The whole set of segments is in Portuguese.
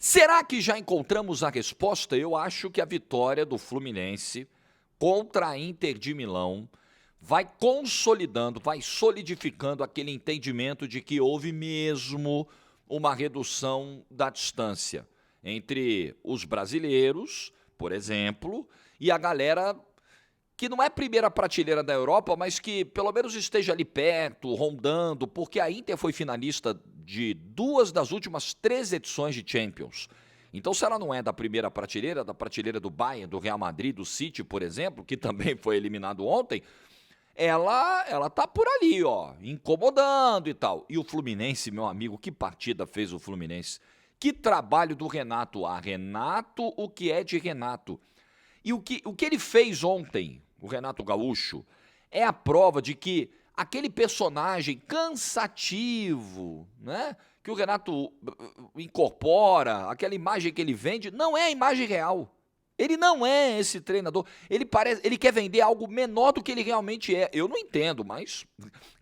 Será que já encontramos a resposta? Eu acho que a vitória do Fluminense contra a Inter de Milão vai consolidando, vai solidificando aquele entendimento de que houve mesmo uma redução da distância entre os brasileiros, por exemplo, e a galera que não é primeira prateleira da Europa, mas que pelo menos esteja ali perto, rondando, porque a Inter foi finalista de 2 das últimas 3 edições de Champions. Então, se ela não é da primeira prateleira, da prateleira do Bayern, do Real Madrid, do City, por exemplo, que também foi eliminado ontem, ela tá por ali, ó, incomodando e tal. E o Fluminense, meu amigo, que partida fez o Fluminense? Que trabalho do Renato. Renato, o que é de Renato? E o que ele fez ontem, o Renato Gaúcho, é a prova de que aquele personagem cansativo, né, que o Renato incorpora, aquela imagem que ele vende, não é a imagem real. Ele não é esse treinador. Ele quer vender algo menor do que ele realmente é. Eu não entendo, mas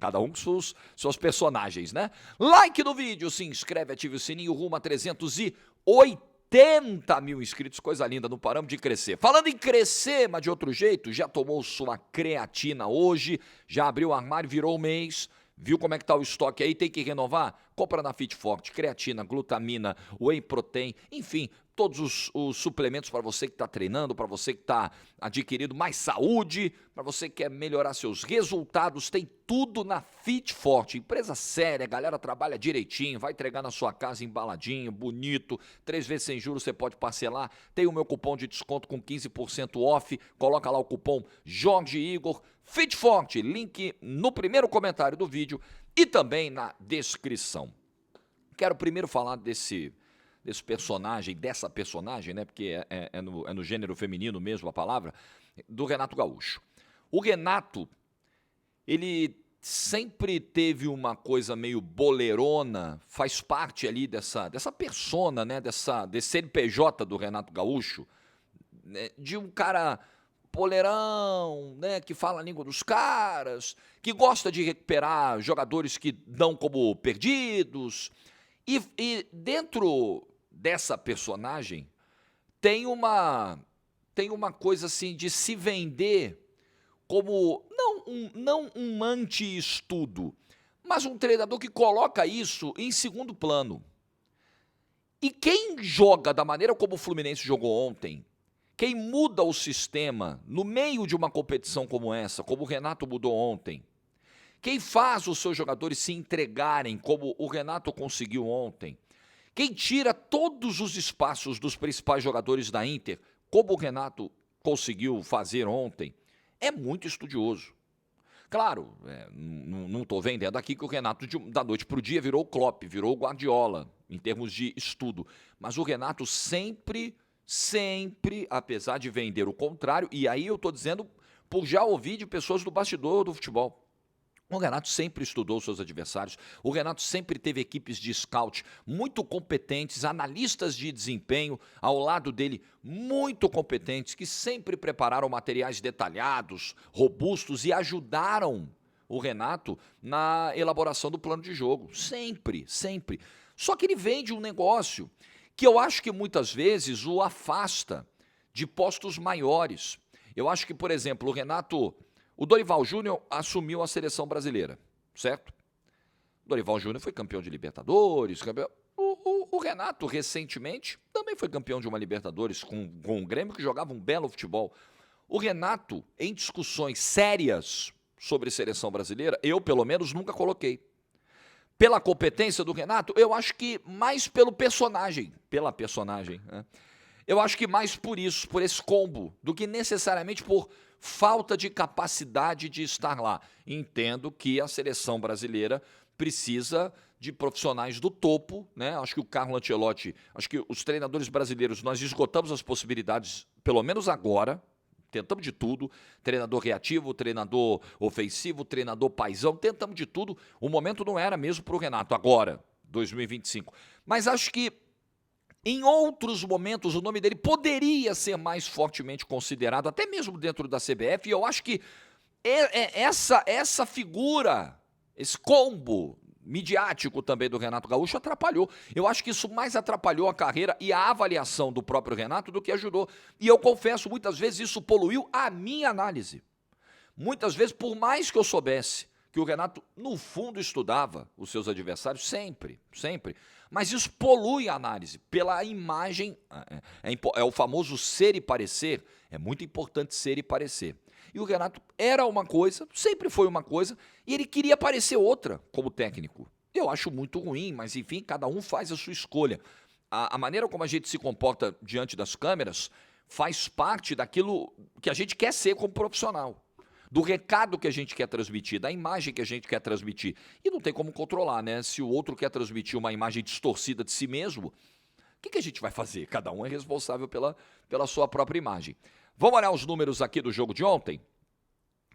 cada um com seus personagens, né? Like no vídeo, se inscreve, ative o sininho, rumo a 380 mil inscritos. Coisa linda, não paramos de crescer. Falando em crescer, mas de outro jeito, já tomou sua creatina hoje, já abriu o armário, virou o mês. Viu como é que tá o estoque aí? Tem que renovar? Compra na Fit Forte, creatina, glutamina, whey protein, enfim, todos os suplementos para você que está treinando, para você que está adquirindo mais saúde, para você que quer melhorar seus resultados, tem tudo na Fit Forte. Empresa séria, a galera trabalha direitinho, vai entregar na sua casa embaladinho, bonito, 3 vezes sem juros você pode parcelar. Tem o meu cupom de desconto com 15% off, coloca lá o cupom Jorge Igor, Fit Forte, link no primeiro comentário do vídeo e também na descrição. Quero primeiro falar desse personagem, dessa personagem, né? Porque é no gênero feminino mesmo a palavra, do Renato Gaúcho. O Renato, ele sempre teve uma coisa meio boleirona, faz parte ali dessa persona, né? Desse CNPJ do Renato Gaúcho, né, de um cara boleirão, né, que fala a língua dos caras, que gosta de recuperar jogadores que dão como perdidos. E dentro dessa personagem tem uma coisa assim de se vender como não um anti-estudo, mas um treinador que coloca isso em segundo plano. E quem joga da maneira como o Fluminense jogou ontem, quem muda o sistema no meio de uma competição como essa, como o Renato mudou ontem, quem faz os seus jogadores se entregarem como o Renato conseguiu ontem, quem tira todos os espaços dos principais jogadores da Inter, como o Renato conseguiu fazer ontem, é muito estudioso. Claro, não estou vendendo aqui que o Renato da noite para o dia virou o Klopp, virou o Guardiola, em termos de estudo. Mas o Renato sempre, apesar de vender o contrário, e aí eu estou dizendo por já ouvir de pessoas do bastidor do futebol, o Renato sempre estudou seus adversários, o Renato sempre teve equipes de scout muito competentes, analistas de desempenho ao lado dele muito competentes, que sempre prepararam materiais detalhados, robustos e ajudaram o Renato na elaboração do plano de jogo. Sempre. Só que ele vende um negócio que eu acho que muitas vezes o afasta de postos maiores. Eu acho que, por exemplo, o Dorival Júnior assumiu a seleção brasileira, certo? O Dorival Júnior foi campeão de Libertadores. O Renato, recentemente, também foi campeão de uma Libertadores com o Grêmio, que jogava um belo futebol. O Renato, em discussões sérias sobre seleção brasileira, eu, pelo menos, nunca coloquei. Pela competência do Renato, eu acho que mais pela personagem, né? Eu acho que mais por isso, por esse combo, do que necessariamente por falta de capacidade de estar lá. Entendo que a seleção brasileira precisa de profissionais do topo, né? Acho que o Carlo Ancelotti, acho que os treinadores brasileiros, nós esgotamos as possibilidades, pelo menos agora, tentamos de tudo, treinador reativo, treinador ofensivo, treinador paizão, tentamos de tudo. O momento não era mesmo para o Renato, agora, 2025. Mas acho que em outros momentos, o nome dele poderia ser mais fortemente considerado, até mesmo dentro da CBF, e eu acho que essa figura, esse combo, midiático também do Renato Gaúcho atrapalhou. Eu acho que isso mais atrapalhou a carreira e a avaliação do próprio Renato do que ajudou. E eu confesso, muitas vezes isso poluiu a minha análise. Muitas vezes, por mais que eu soubesse que o Renato, no fundo, estudava os seus adversários, sempre, mas isso polui a análise pela imagem, é o famoso ser e parecer, é muito importante ser e parecer. E o Renato era uma coisa, sempre foi uma coisa, e ele queria parecer outra como técnico. Eu acho muito ruim, mas enfim, cada um faz a sua escolha. A maneira como a gente se comporta diante das câmeras faz parte daquilo que a gente quer ser como profissional, do recado que a gente quer transmitir, da imagem que a gente quer transmitir. E não tem como controlar, né? Se o outro quer transmitir uma imagem distorcida de si mesmo, o que a gente vai fazer? Cada um é responsável pela sua própria imagem. Vamos olhar os números aqui do jogo de ontem?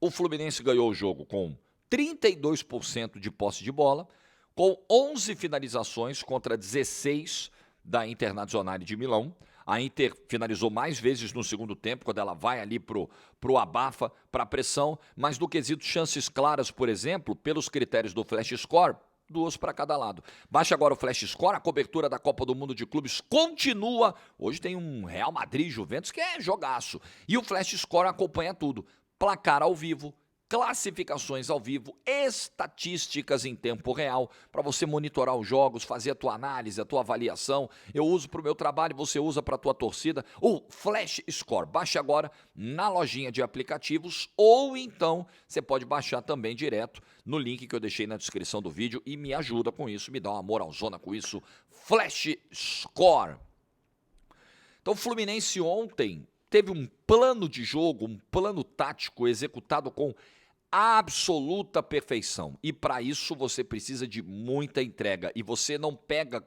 O Fluminense ganhou o jogo com 32% de posse de bola, com 11 finalizações contra 16 da Internazionale de Milão. A Inter finalizou mais vezes no segundo tempo, quando ela vai ali pro abafa, para a pressão, mas no quesito chances claras, por exemplo, pelos critérios do Flash Score, 2 para cada lado. Baixa agora o Flash Score, a cobertura da Copa do Mundo de Clubes continua. Hoje tem um Real Madrid Juventus que é jogaço. E o Flash Score acompanha tudo. Placar ao vivo, classificações ao vivo, estatísticas em tempo real, para você monitorar os jogos, fazer a tua análise, a tua avaliação. Eu uso para o meu trabalho, você usa para a tua torcida. O Flash Score, baixe agora na lojinha de aplicativos ou então você pode baixar também direto no link que eu deixei na descrição do vídeo e me ajuda com isso, me dá uma moralzona com isso. Flash Score. Então o Fluminense ontem teve um plano de jogo, um plano tático executado com absoluta perfeição. E para isso você precisa de muita entrega. E você não pega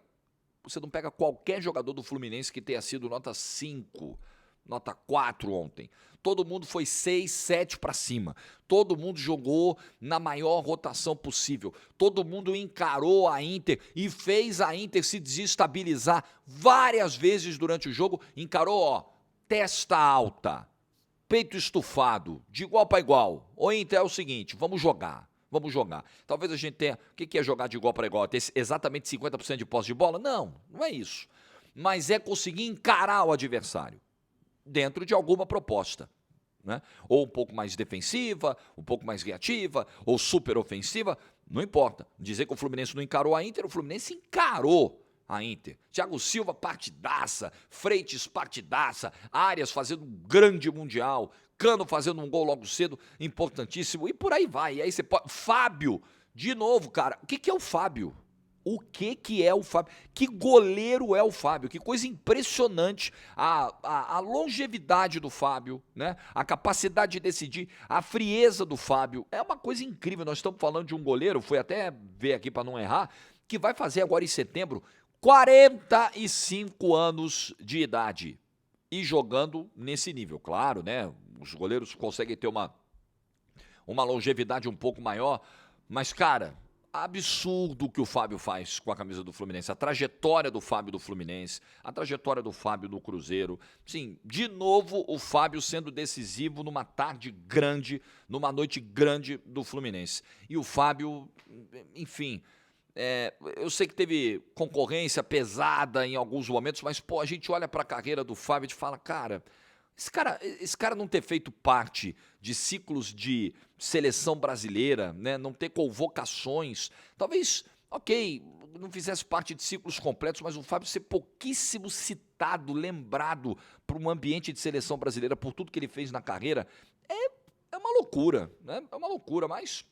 qualquer jogador do Fluminense que tenha sido nota 5, nota 4 ontem. Todo mundo foi 6, 7 para cima. Todo mundo jogou na maior rotação possível. Todo mundo encarou a Inter e fez a Inter se desestabilizar várias vezes durante o jogo. Encarou, testa alta, peito estufado, de igual para igual. Ou então é o seguinte, vamos jogar. Talvez a gente tenha... O que é jogar de igual para igual? Ter exatamente 50% de posse de bola? Não é isso. Mas é conseguir encarar o adversário dentro de alguma proposta, né? Ou um pouco mais defensiva, um pouco mais reativa, ou super ofensiva, não importa. Dizer que o Fluminense não encarou a Inter, o Fluminense encarou a Inter. Thiago Silva, partidaça. Freitas, partidaça. Arias fazendo um grande mundial. Cano fazendo um gol logo cedo, importantíssimo. E por aí vai. E aí você pode... Fábio, de novo, cara. O que é o Fábio? O que é o Fábio? Que goleiro é o Fábio? Que coisa impressionante. A longevidade do Fábio, né? A capacidade de decidir, a frieza do Fábio. É uma coisa incrível. Nós estamos falando de um goleiro, fui até ver aqui para não errar, que vai fazer agora em setembro 45 anos de idade e jogando nesse nível. Claro, né? Os goleiros conseguem ter uma longevidade um pouco maior, mas, cara, absurdo o que o Fábio faz com a camisa do Fluminense, a trajetória do Fábio do Fluminense, a trajetória do Fábio no Cruzeiro. Sim, de novo o Fábio sendo decisivo numa tarde grande, numa noite grande do Fluminense. E o Fábio, enfim... eu sei que teve concorrência pesada em alguns momentos, mas, pô, a gente olha para a carreira do Fábio e fala, cara, esse cara não ter feito parte de ciclos de seleção brasileira, né, não ter convocações, talvez, ok, não fizesse parte de ciclos completos, mas o Fábio ser pouquíssimo citado, lembrado para um ambiente de seleção brasileira por tudo que ele fez na carreira, é uma loucura, né? É uma loucura, mas,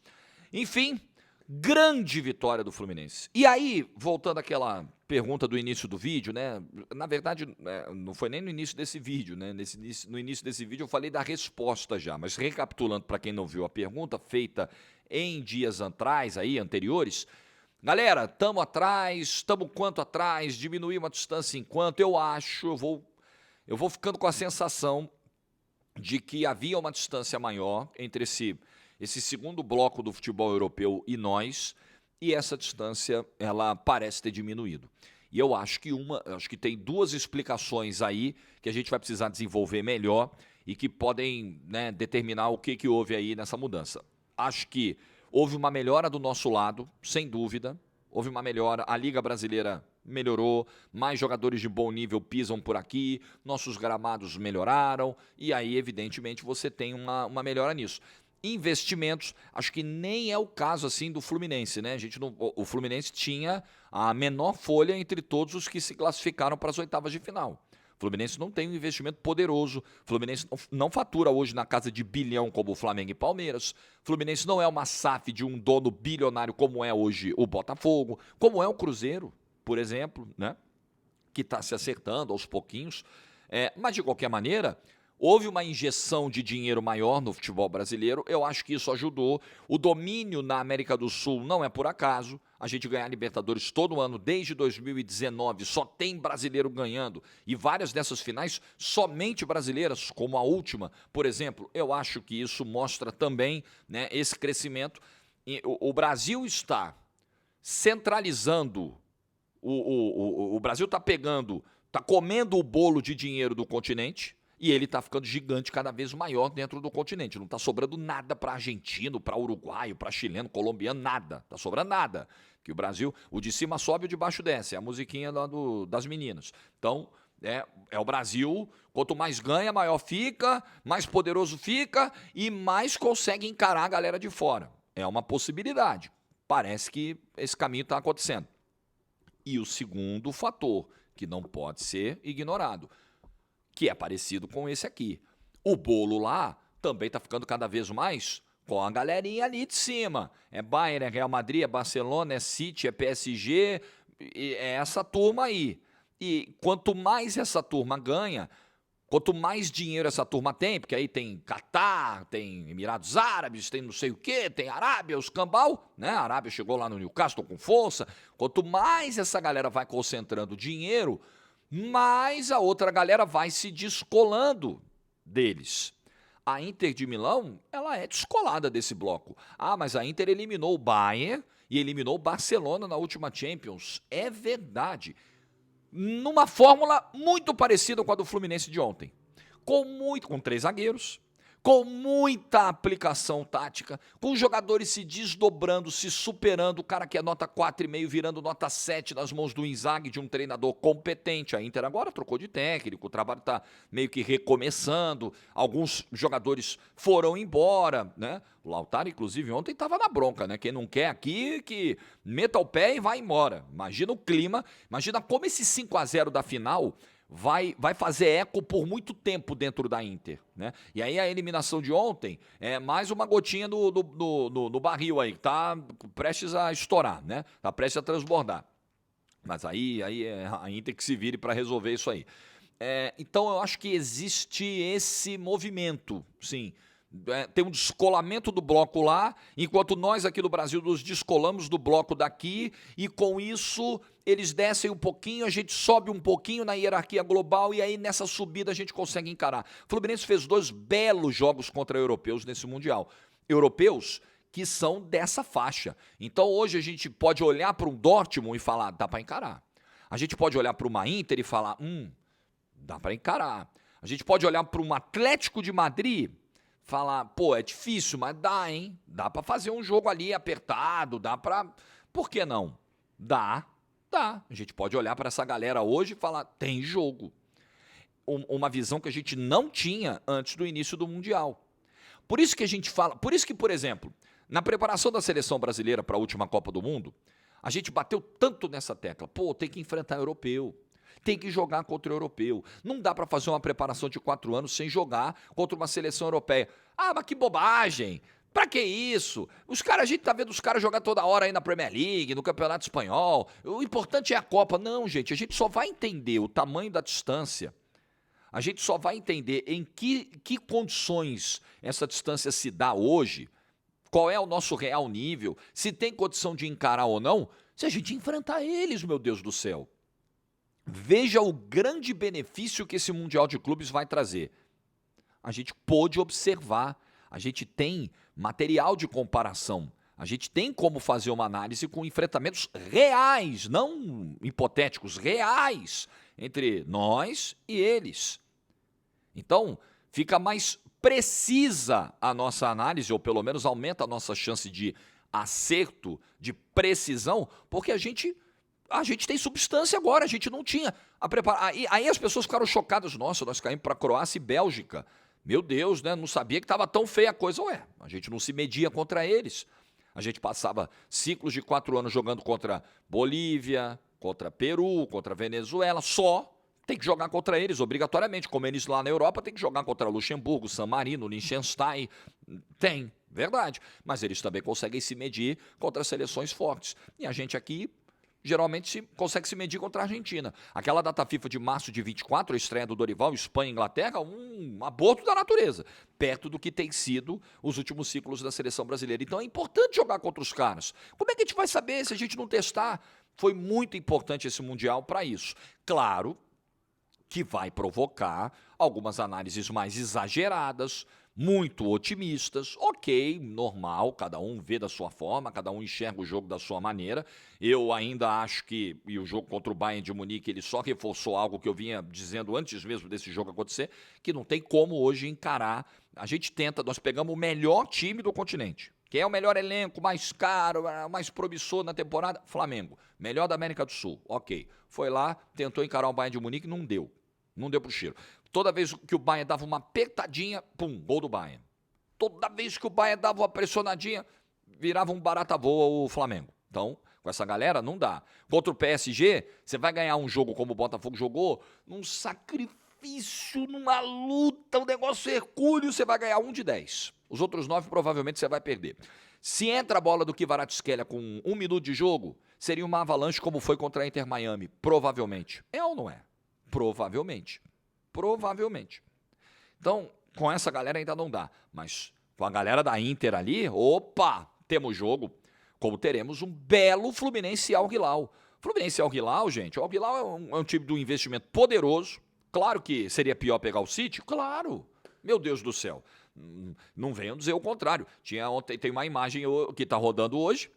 enfim... Grande vitória do Fluminense. E aí, voltando àquela pergunta do início do vídeo, né? Na verdade, não foi nem no início desse vídeo, né? No início desse vídeo eu falei da resposta já, mas recapitulando para quem não viu a pergunta feita em dias atrás, anteriores, galera, estamos atrás, estamos quanto atrás, diminuir a distância em quanto, eu vou ficando com a sensação de que havia uma distância maior entre esse segundo bloco do futebol europeu e nós, e essa distância, ela parece ter diminuído. E eu acho que tem duas explicações aí que a gente vai precisar desenvolver melhor e que podem, né, determinar o que houve aí nessa mudança. Acho que houve uma melhora do nosso lado, sem dúvida, houve uma melhora, a Liga Brasileira melhorou, mais jogadores de bom nível pisam por aqui, nossos gramados melhoraram, e aí, evidentemente, você tem uma melhora nisso. Investimentos, acho que nem é o caso assim do Fluminense, né? O Fluminense tinha a menor folha entre todos os que se classificaram para as oitavas de final. O Fluminense não tem um investimento poderoso. O Fluminense não fatura hoje na casa de bilhão como o Flamengo e Palmeiras. O Fluminense não é uma SAF de um dono bilionário como é hoje o Botafogo, como é o Cruzeiro, por exemplo, né? Que está se acertando aos pouquinhos. Mas, de qualquer maneira, houve uma injeção de dinheiro maior no futebol brasileiro, eu acho que isso ajudou. O domínio na América do Sul não é por acaso. A gente ganhar Libertadores todo ano, desde 2019, só tem brasileiro ganhando. E várias dessas finais, somente brasileiras, como a última, por exemplo. Eu acho que isso mostra também, né, esse crescimento. O Brasil está centralizando, o Brasil está pegando, está comendo o bolo de dinheiro do continente, e ele está ficando gigante, cada vez maior dentro do continente. Não está sobrando nada para argentino, para uruguaio, para chileno, colombiano, nada. Está sobrando nada. Que o Brasil, o de cima sobe e o de baixo desce. É a musiquinha lá das meninas. Então, é o Brasil, quanto mais ganha, maior fica, mais poderoso fica e mais consegue encarar a galera de fora. É uma possibilidade. Parece que esse caminho está acontecendo. E o segundo fator, que não pode ser ignorado, que é parecido com esse aqui. O bolo lá também está ficando cada vez mais com a galerinha ali de cima. É Bayern, é Real Madrid, é Barcelona, é City, é PSG, é essa turma aí. E quanto mais essa turma ganha, quanto mais dinheiro essa turma tem, porque aí tem Catar, tem Emirados Árabes, tem não sei o quê, tem Arábia, os cambal, né? A Arábia chegou lá no Newcastle com força. Quanto mais essa galera vai concentrando dinheiro, mas a outra galera vai se descolando deles. A Inter de Milão, ela é descolada desse bloco. Ah, mas a Inter eliminou o Bayern e eliminou o Barcelona na última Champions. É verdade. Numa fórmula muito parecida com a do Fluminense de ontem. Com 3 zagueiros, com muita aplicação tática, com os jogadores se desdobrando, se superando, o cara que é nota 4,5 virando nota 7 nas mãos do Inzaghi, de um treinador competente. A Inter agora trocou de técnico, o trabalho está meio que recomeçando, alguns jogadores foram embora, né? O Lautaro, inclusive, ontem estava na bronca, né? Quem não quer aqui, que meta o pé e vai embora. Imagina o clima, imagina como esse 5-0 da final vai fazer eco por muito tempo dentro da Inter, né? E aí a eliminação de ontem é mais uma gotinha no barril aí, que tá prestes a estourar, né? Tá prestes a transbordar. Mas aí é a Inter que se vire para resolver isso aí. Então eu acho que existe esse movimento, sim. Tem um descolamento do bloco lá, enquanto nós aqui no Brasil nos descolamos do bloco daqui, e com isso eles descem um pouquinho, a gente sobe um pouquinho na hierarquia global, e aí nessa subida a gente consegue encarar. O Fluminense fez 2 belos jogos contra europeus nesse Mundial. Europeus que são dessa faixa. Então hoje a gente pode olhar para um Dortmund e falar, dá para encarar. A gente pode olhar para uma Inter e falar, dá para encarar. A gente pode olhar para um Atlético de Madrid, falar, pô, é difícil, mas dá, hein? Dá pra fazer um jogo ali apertado, dá pra... Por que não? Dá. A gente pode olhar pra essa galera hoje e falar, tem jogo. Uma visão que a gente não tinha antes do início do Mundial. Por isso que a gente fala... Por isso que, por exemplo, na preparação da seleção brasileira para a última Copa do Mundo, a gente bateu tanto nessa tecla. Pô, tem que enfrentar europeu. Tem que jogar contra o europeu. Não dá para fazer uma preparação de 4 anos sem jogar contra uma seleção europeia. Ah, mas que bobagem! Pra que isso? A gente tá vendo os caras jogar toda hora aí na Premier League, no Campeonato Espanhol. O importante é a Copa. Não, gente, a gente só vai entender o tamanho da distância. A gente só vai entender em que condições essa distância se dá hoje, qual é o nosso real nível, se tem condição de encarar ou não, se a gente enfrentar eles, meu Deus do céu. Veja o grande benefício que esse Mundial de Clubes vai trazer. A gente pôde observar, a gente tem material de comparação, a gente tem como fazer uma análise com enfrentamentos reais, não hipotéticos, reais, entre nós e eles. Então, fica mais precisa a nossa análise, ou pelo menos aumenta a nossa chance de acerto, de precisão, porque a gente tem substância agora, a gente não tinha. Aí as pessoas ficaram chocadas, nossa, nós caímos para Croácia e Bélgica. Meu Deus, né? Não sabia que estava tão feia a coisa. Ué, a gente não se media contra eles. A gente passava ciclos de 4 anos jogando contra Bolívia, contra Peru, contra Venezuela, só. Tem que jogar contra eles, obrigatoriamente. Como eles lá na Europa, tem que jogar contra Luxemburgo, San Marino, Liechtenstein. Tem, verdade. Mas eles também conseguem se medir contra seleções fortes. E a gente aqui geralmente consegue se medir contra a Argentina. Aquela data FIFA de março de 24, a estreia do Dorival, Espanha e Inglaterra, um aborto da natureza, perto do que tem sido os últimos ciclos da seleção brasileira. Então é importante jogar contra os caras. Como é que a gente vai saber se a gente não testar? Foi muito importante esse Mundial para isso. Claro que vai provocar algumas análises mais exageradas, muito otimistas, ok, normal, cada um vê da sua forma, cada um enxerga o jogo da sua maneira. Eu ainda acho que, e o jogo contra o Bayern de Munique, ele só reforçou algo que eu vinha dizendo antes mesmo desse jogo acontecer, que não tem como hoje encarar. A gente tenta, nós pegamos o melhor time do continente. Quem é o melhor elenco, mais caro, mais promissor na temporada? Flamengo. Melhor da América do Sul. Ok. Foi lá, tentou encarar o Bayern de Munique, não deu. Não deu pro cheiro. Toda vez que o Bayern dava uma apertadinha, pum, gol do Bayern. Toda vez que o Bayern dava uma pressionadinha, virava um barata voa o Flamengo. Então, com essa galera, não dá. Contra o PSG, você vai ganhar um jogo como o Botafogo jogou, num sacrifício, numa luta, um negócio hercúleo, você vai ganhar 1 de 10. Os outros 9 provavelmente você vai perder. Se entra a bola do Kvaratskhelia com 1 minuto de jogo, seria uma avalanche como foi contra a Inter Miami. Provavelmente. É ou não é? Provavelmente. Provavelmente. Então, com essa galera ainda não dá. Mas com a galera da Inter ali, opa, temos jogo. Como teremos um belo Fluminense e Al Hilal. Fluminense e Al Hilal, gente, o Al Hilal é um time de um investimento poderoso. Claro que seria pior pegar o City, claro. Meu Deus do céu. Não venham dizer o contrário. Tem uma imagem que está rodando hoje,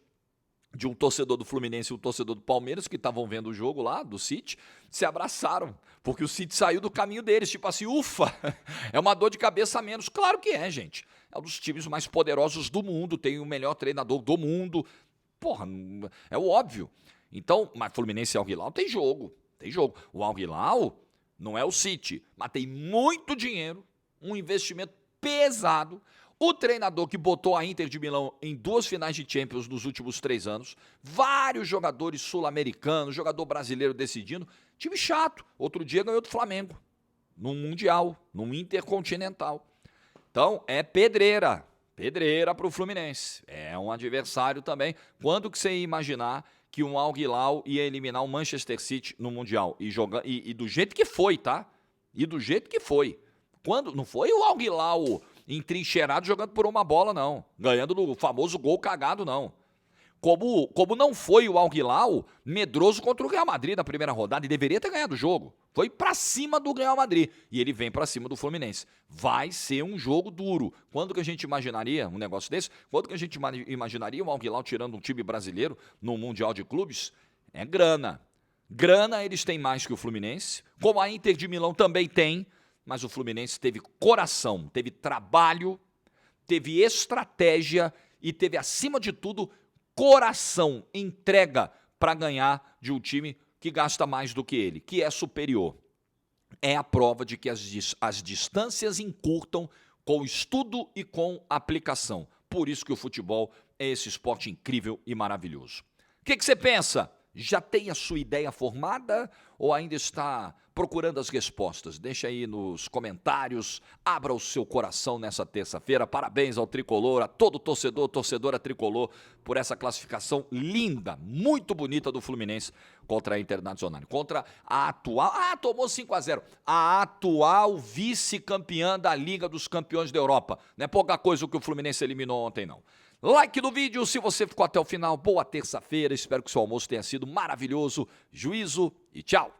de um torcedor do Fluminense e um torcedor do Palmeiras que estavam vendo o jogo lá, do City, se abraçaram, porque o City saiu do caminho deles, tipo assim, ufa, é uma dor de cabeça a menos. Claro que é, gente. É um dos times mais poderosos do mundo, tem o melhor treinador do mundo. Porra, é o óbvio. Então, mas Fluminense e Al Hilal tem jogo, tem jogo. O Al Hilal não é o City, mas tem muito dinheiro, um investimento pesado. O treinador que botou a Inter de Milão em 2 finais de Champions nos últimos 3 anos, vários jogadores sul-americanos, jogador brasileiro decidindo, time chato. Outro dia ganhou do Flamengo, num Mundial, num Intercontinental. Então, é pedreira para o Fluminense. É um adversário também. Quando que você ia imaginar que um Al Hilal ia eliminar o Manchester City no Mundial? E do jeito que foi, tá? E do jeito que foi. Quando não foi o Al Hilal entrincheirado jogando por uma bola, não. Ganhando no famoso gol cagado, não. Como não foi o Al Hilal medroso contra o Real Madrid na primeira rodada e deveria ter ganhado o jogo. Foi pra cima do Real Madrid e ele vem pra cima do Fluminense. Vai ser um jogo duro. Quando que a gente imaginaria um negócio desse? Quando que a gente imaginaria o Al Hilal tirando um time brasileiro no Mundial de Clubes? É grana. Grana eles têm mais que o Fluminense, como a Inter de Milão também tem, mas o Fluminense teve coração, teve trabalho, teve estratégia e teve, acima de tudo, coração, entrega para ganhar de um time que gasta mais do que ele, que é superior. É a prova de que as distâncias encurtam com estudo e com aplicação. Por isso que o futebol é esse esporte incrível e maravilhoso. O que você pensa? Já tem a sua ideia formada ou ainda está procurando as respostas? Deixa aí nos comentários, abra o seu coração nessa terça-feira. Parabéns ao Tricolor, a todo torcedor, torcedora Tricolor, por essa classificação linda, muito bonita do Fluminense contra a Internacional. Contra a atual, tomou 5-0, a atual vice-campeã da Liga dos Campeões da Europa. Não é pouca coisa o que o Fluminense eliminou ontem, não. Like no vídeo se você ficou até o final. Boa terça-feira, espero que o seu almoço tenha sido maravilhoso. Juízo e tchau!